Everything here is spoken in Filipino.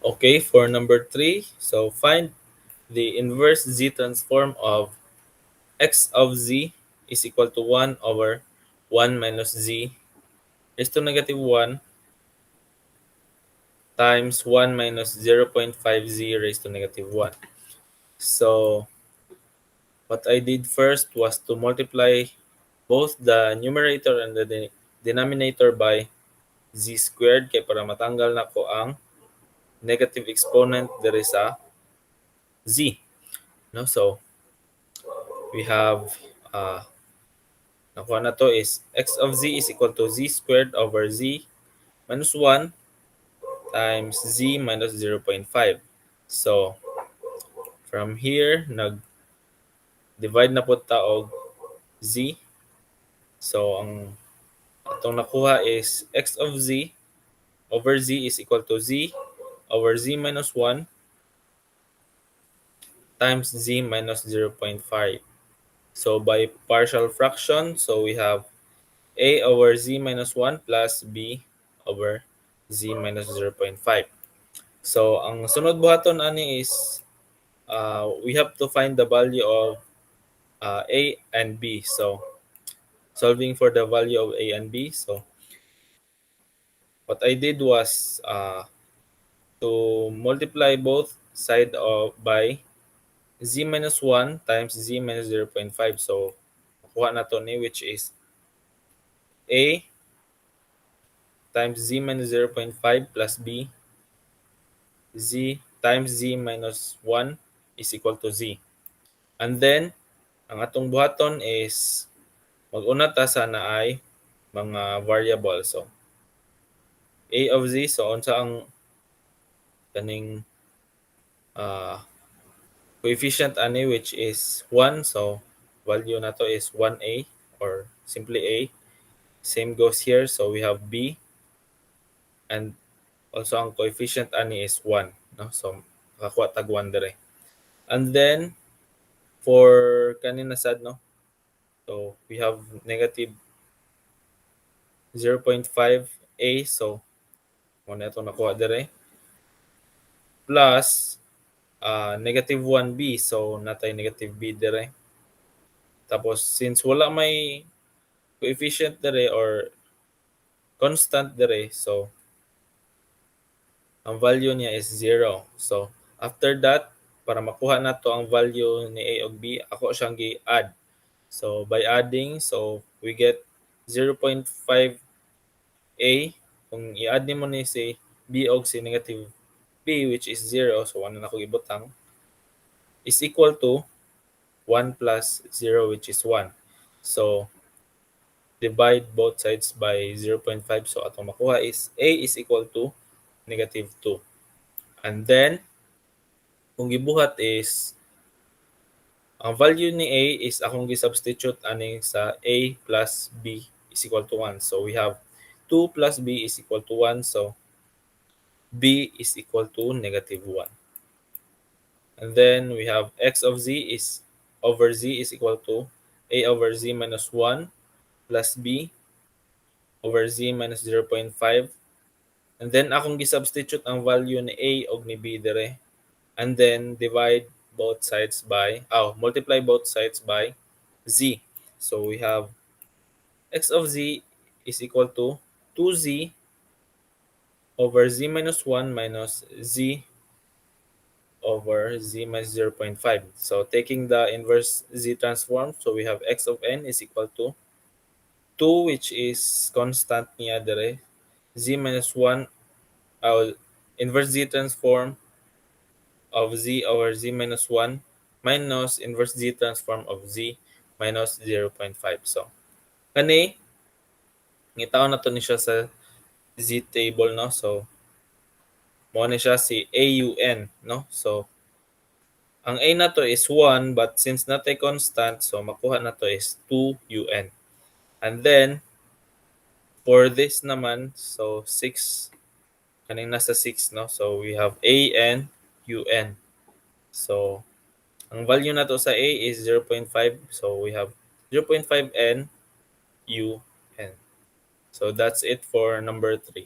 Okay, for number 3, so find the inverse z transform of x of z is equal to 1 over 1 minus z raised to negative 1 times 1 minus 0.5z raised to negative 1. So what I did first was to multiply both the numerator and the denominator by z squared kay para matanggal na ko ang negative exponent dere sa z. No? So we have nakuha na to is x of z is equal to z squared over z minus 1 times z minus 0.5. So from here, nag-divide na po ta og z. So ang atong nakuha is x of z over z is equal to z over z minus 1 times z minus 0.5. So by partial fraction, so we have a over z minus 1 plus b over z minus 0.5. So ang sunod buhaton ani is we have to find the value of a and b. So solving for the value of a and b. So what I did was to multiply both side of by z minus 1 times z minus 0.5. So kuha na to ni which is a times z minus 0.5 plus b z times z minus 1 is equal to z. And then ang atong buhaton is mag-una ta sana ay mga variable. So a of z, so unsa ang kaning uh, coefficient ani which is 1. So value na to is 1a or simply a. Same goes here. So we have b and also ang coefficient ani is 1. No? So makakuha tag 1 dire. And then for kanina sad no. So we have negative 0.5a. So muna ito nakuha dire. Plus negative 1b. So natay negative b dire. Tapos since wala may coefficient dire or constant dire, so ang value niya is 0. So after that, para makuha na to ang value ni a ug b, ako siyang gi-add. So by adding, so we get 0.5a. Kung i-add nimo ni si b og si negative b which is 0, so ano na ko ibutang, is equal to 1 plus 0 which is 1. So divide both sides by 0.5. So atong makuha is a is equal to negative 2. And then, kung gibuhat is, ang value ni a is akong gi-substitute aning sa a plus b is equal to 1. So we have 2 plus b is equal to 1. So b is equal to negative 1. And then we have x of z is over z is equal to a over z minus 1 plus b over z minus 0.5. And then akong gi-substitute ang value ni a og ni b dire. And then divide both sides by, multiply both sides by z. So we have x of z is equal to 2z over z minus 1 minus z over z minus 0.5. So taking the inverse z transform, so we have x of n is equal to 2 which is constant niya dire, z minus 1, inverse z transform of z over z minus 1 minus inverse z transform of z minus 0.5. So, kani, ngitaon na to ni siya sa z table, no? So, mo ni siya si AUN, no? So, ang A na to is 1, but since natay constant, so makuha na to is 2UN. And then, for this naman, so 6, kaning nasa 6, no? So, we have AN, UN. So, ang value na to sa A is 0.5. So, we have 0.5 N, U, N. So, that's it for number 3.